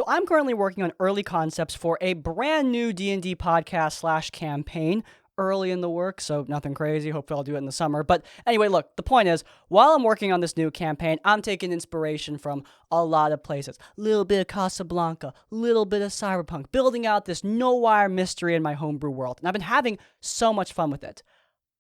So I'm currently working on early concepts for a brand new D&D podcast slash campaign. Early in the work, so nothing crazy. Hopefully I'll do it in the summer. But anyway, look, the point is, while I'm working on this new campaign, I'm taking inspiration from a lot of places. Little bit of Casablanca, little bit of Cyberpunk, building out this no-wire mystery in my homebrew world. And I've been having so much fun with it.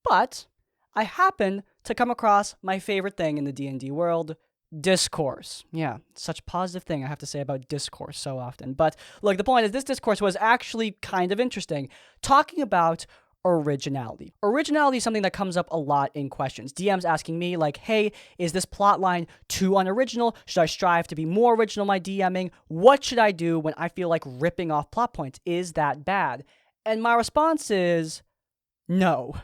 But I happen to come across my favorite thing in the D&D world, discourse. Yeah, such a positive thing I have to say about discourse so often. But look, the point is this discourse was actually kind of interesting. Talking about originality. Originality is something that comes up a lot in questions. DMs asking me like, hey, is this plotline too unoriginal? Should I strive to be more original in my DMing? What should I do when I feel like ripping off plot points? Is that bad? And my response is no.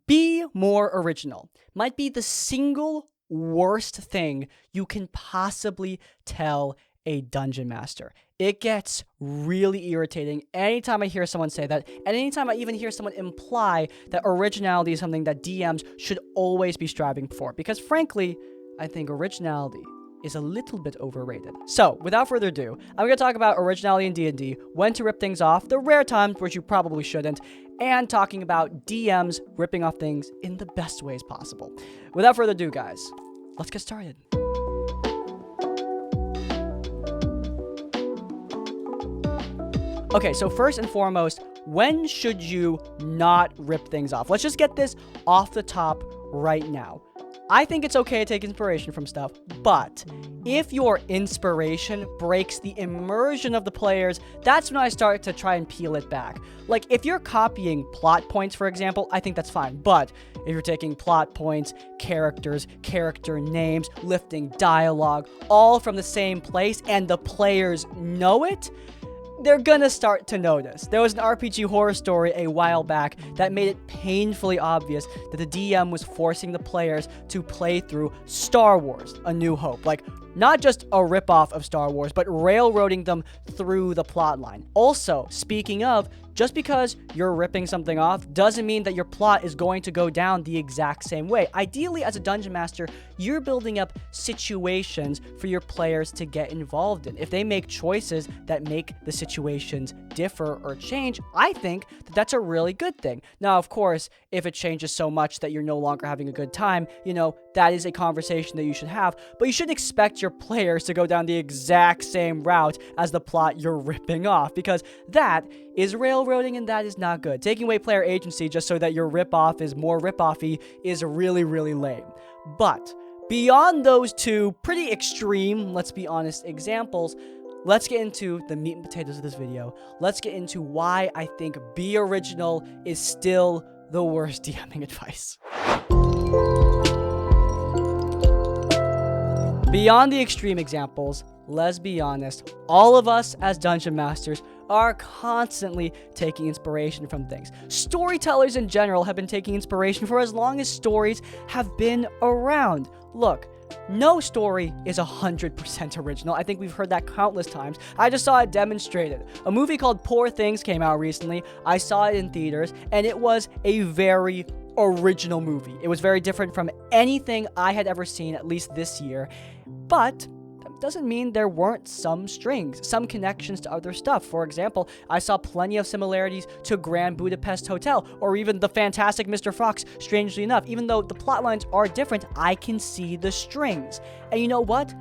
Be more original. Might be the single worst thing you can possibly tell a dungeon master. It gets really irritating anytime I hear someone say that, and anytime I even hear someone imply that originality is something that DMs should always be striving for, because frankly, I think originality is a little bit overrated. So, without further ado, I'm going to talk about originality in D&D, when to rip things off, the rare times which you probably shouldn't, and talking about DMs ripping off things in the best ways possible. Without further ado, guys, let's get started. Okay, so first and foremost, when should you not rip things off? Let's just get this off the top right now. I think it's okay to take inspiration from stuff, but if your inspiration breaks the immersion of the players, that's when I start to try and peel it back. Like, if you're copying plot points, for example, I think that's fine, but if you're taking plot points, characters, character names, lifting dialogue, all from the same place, and the players know it, they're gonna start to notice. There was an RPG horror story a while back that made it painfully obvious that the DM was forcing the players to play through Star Wars: A New Hope. Like, not just a ripoff of Star Wars, but railroading them through the plotline. Also, speaking of, just because you're ripping something off doesn't mean that your plot is going to go down the exact same way. Ideally, as a dungeon master, you're building up situations for your players to get involved in. If they make choices that make the situations differ or change, I think that that's a really good thing. Now, of course, if it changes so much that you're no longer having a good time, that is a conversation that you should have, but you shouldn't expect your players to go down the exact same route as the plot you're ripping off, because that is railroading and that is not good. Taking away player agency just so that your ripoff is more ripoffy is really, really lame. But beyond those two pretty extreme, let's be honest, examples, let's get into the meat and potatoes of this video. Let's get into why I think be original is still the worst DMing advice. Beyond the extreme examples, let's be honest, all of us as dungeon masters are constantly taking inspiration from things. Storytellers in general have been taking inspiration for as long as stories have been around. Look, no story is 100% original. I think we've heard that countless times. I just saw it demonstrated. A movie called Poor Things came out recently. I saw it in theaters, and it was a very original movie. It was very different from anything I had ever seen, at least this year. But that doesn't mean there weren't some strings, some connections to other stuff. For example, I saw plenty of similarities to Grand Budapest Hotel, or even The Fantastic Mr. Fox. Strangely enough, even though the plot lines are different, I can see the strings. And you know what?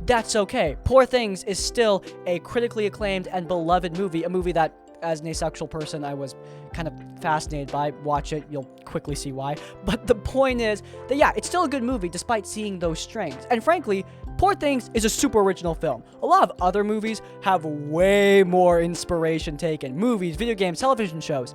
That's okay. Poor Things is still a critically acclaimed and beloved movie, a movie that, as an asexual person, I was kind of fascinated by. Watch it, you'll quickly see why. But the point is that, yeah, it's still a good movie despite seeing those strings. And frankly, Poor Things is a super original film. A lot of other movies have way more inspiration taken. Movies, video games, television shows,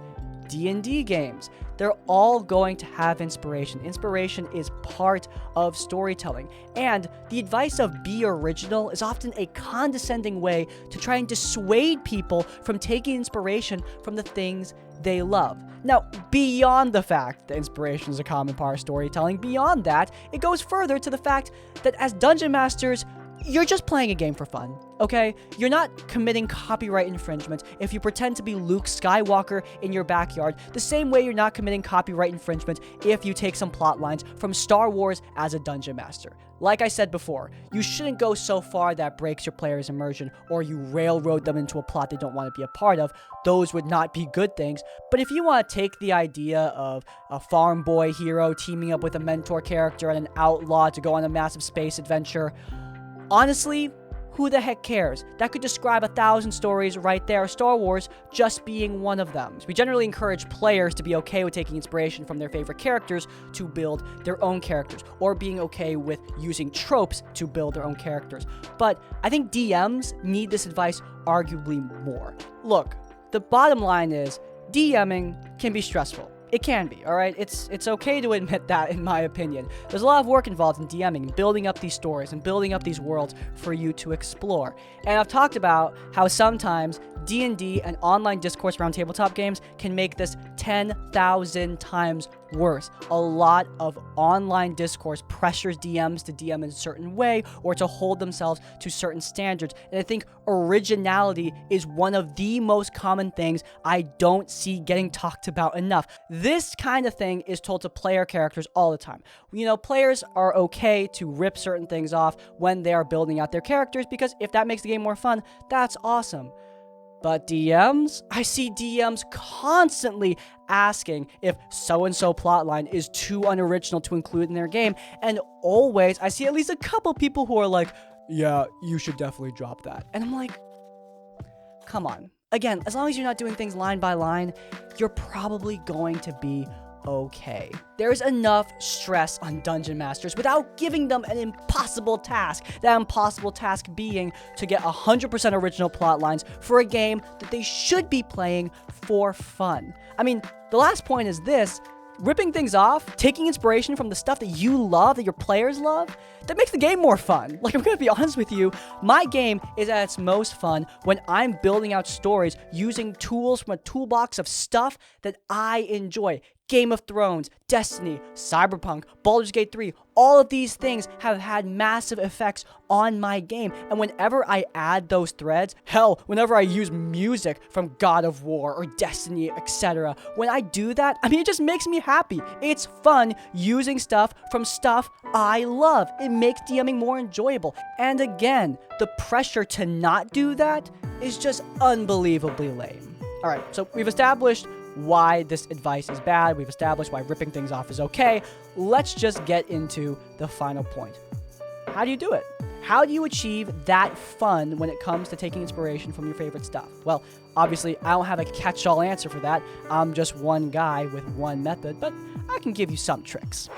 D&D games. They're all going to have inspiration. Inspiration is part of storytelling. And the advice of be original is often a condescending way to try and dissuade people from taking inspiration from the things they love. Now, beyond the fact that inspiration is a common part of storytelling, beyond that, it goes further to the fact that as dungeon masters, you're just playing a game for fun. okay? You're not committing copyright infringement if you pretend to be Luke Skywalker in your backyard, the same way you're not committing copyright infringement if you take some plot lines from Star Wars as a dungeon master. Like I said before, you shouldn't go so far that breaks your player's immersion or you railroad them into a plot they don't want to be a part of. Those would not be good things. But if you want to take the idea of a farm boy hero teaming up with a mentor character and an outlaw to go on a massive space adventure, honestly, who the heck cares? That could describe 1,000 stories right there, Star Wars just being one of them. We generally encourage players to be okay with taking inspiration from their favorite characters to build their own characters, or being okay with using tropes to build their own characters. But I think DMs need this advice arguably more. Look, the bottom line is, DMing can be stressful. It can be, alright? It's okay to admit that, in my opinion. There's a lot of work involved in DMing, building up these stories and building up these worlds for you to explore. And I've talked about how sometimes D&D and online discourse around tabletop games can make this 10,000 times worse. A lot of online discourse pressures DMs to DM in a certain way or to hold themselves to certain standards. And I think originality is one of the most common things I don't see getting talked about enough. This kind of thing is told to player characters all the time. You know, players are okay to rip certain things off when they are building out their characters, because if that makes the game more fun, that's awesome. But DMs? I see DMs constantly asking if so-and-so plotline is too unoriginal to include in their game, and always I see at least a couple people who are like, yeah, you should definitely drop that. And I'm like, come on. Again, as long as you're not doing things line by line, you're probably going to be okay. There's enough stress on dungeon masters without giving them an impossible task. That impossible task being to get 100% original plot lines for a game that they should be playing for fun. I mean, the last point is this: ripping things off, taking inspiration from the stuff that you love, that your players love, that makes the game more fun. Like, I'm gonna be honest with you, my game is at its most fun when I'm building out stories using tools from a toolbox of stuff that I enjoy. Game of Thrones, Destiny, Cyberpunk, Baldur's Gate 3, all of these things have had massive effects on my game. And whenever I add those threads, hell, whenever I use music from God of War or Destiny, etc., when I do that, I mean, it just makes me happy. It's fun using stuff from stuff I love. It makes DMing more enjoyable. And again, the pressure to not do that is just unbelievably lame. All right, so we've established why this advice is bad. We've established why ripping things off is okay. Let's just get into the final point. How do you do it? How do you achieve that fun when it comes to taking inspiration from your favorite stuff? Well, obviously, I don't have a catch-all answer for that. I'm just one guy with one method, but I can give you some tricks.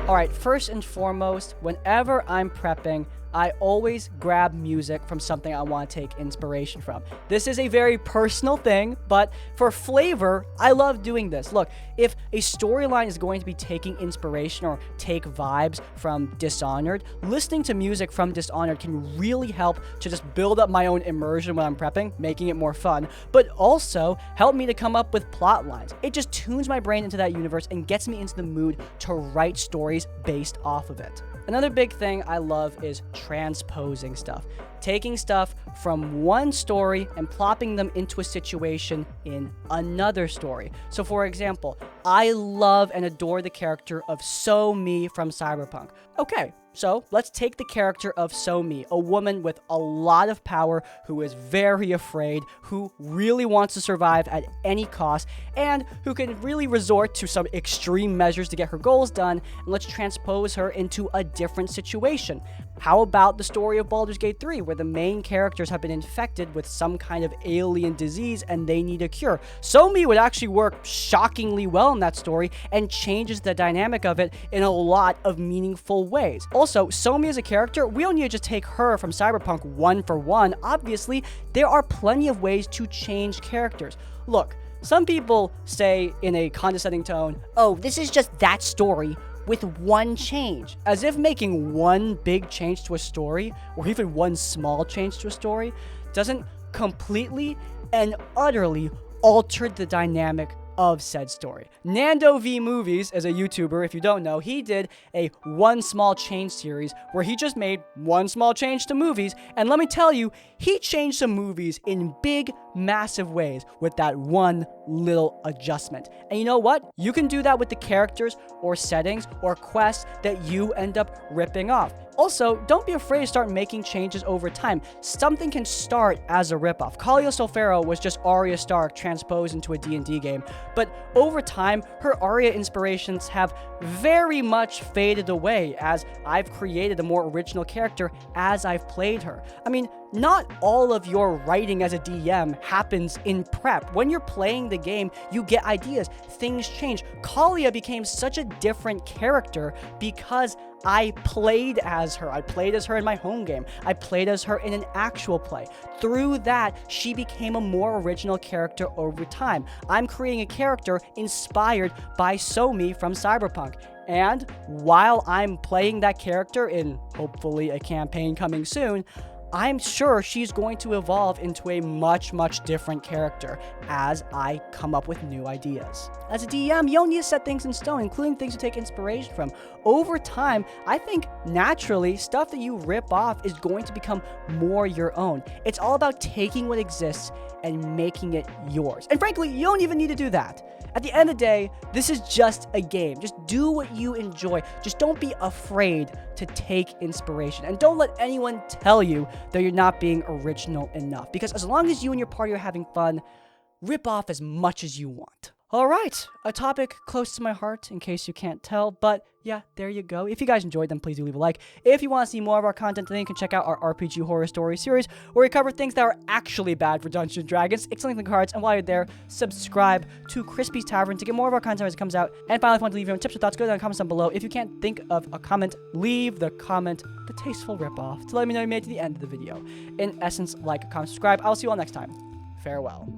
All right, first and foremost, whenever I'm prepping, I always grab music from something I want to take inspiration from. This is a very personal thing, but for flavor, I love doing this. Look, if a storyline is going to be taking inspiration or take vibes from Dishonored, listening to music from Dishonored can really help to just build up my own immersion when I'm prepping, making it more fun, but also help me to come up with plot lines. It just tunes my brain into that universe and gets me into the mood to write stories based off of it. Another big thing I love is transposing stuff. Taking stuff from one story and plopping them into a situation in another story. So for example, I love and adore the character of So-Mi from Cyberpunk. Okay, so let's take the character of So-Mi, a woman with a lot of power who is very afraid, who really wants to survive at any cost, and who can really resort to some extreme measures to get her goals done, and let's transpose her into a different situation. How about the story of Baldur's Gate 3, where the main characters have been infected with some kind of alien disease and they need a cure? So-Mi would actually work shockingly well in that story and changes the dynamic of it in a lot of meaningful ways. Also, So-Mi as a character, we don't need to just take her from Cyberpunk one for one. Obviously, there are plenty of ways to change characters. Look, some people say in a condescending tone, oh, this is just that story with one change, as if making one big change to a story, or even one small change to a story, doesn't completely and utterly alter the dynamic of said story. Nando V Movies, as a YouTuber, if you don't know, he did a One Small Change series where he just made one small change to movies, and let me tell you, he changed some movies in big, massive ways with that one little adjustment. And you know what? You can do that with the characters or settings or quests that you end up ripping off. Also, don't be afraid to start making changes over time. Something can start as a ripoff. Kalia Solfero was just Arya Stark transposed into a D&D game, but over time, her Arya inspirations have very much faded away as I've created a more original character as I've played her. I mean, not all of your writing as a DM happens in prep. When you're playing the game, you get ideas, things change. Kalia became such a different character because I played as her. I played as her in my home game. I played as her in an actual play. Through that, she became a more original character over time. I'm creating a character inspired by Somi from Cyberpunk. And while I'm playing that character in hopefully a campaign coming soon, I'm sure she's going to evolve into a much, much different character as I come up with new ideas. As a DM, you don't need to set things in stone, including things to take inspiration from. Over time, I think naturally, stuff that you rip off is going to become more your own. It's all about taking what exists and making it yours. And frankly, you don't even need to do that. At the end of the day, this is just a game. Just do what you enjoy. Just don't be afraid to take inspiration. And don't let anyone tell you that you're not being original enough. Because as long as you and your party are having fun, rip off as much as you want. All right, a topic close to my heart in case you can't tell, but yeah, there you go. If you guys enjoyed them, please do leave a like. If you want to see more of our content, then you can check out our RPG Horror Story series, where we cover things that are actually bad for Dungeons & Dragons. It's linked in the cards, and while you're there, subscribe to Crispy's Tavern to get more of our content as it comes out. And finally, if you want to leave your own tips or thoughts, go down in the comments down below. If you can't think of a comment, leave the comment, the tasteful ripoff, to let me know you made it to the end of the video. In essence, like, comment, subscribe. I'll see you all next time. Farewell.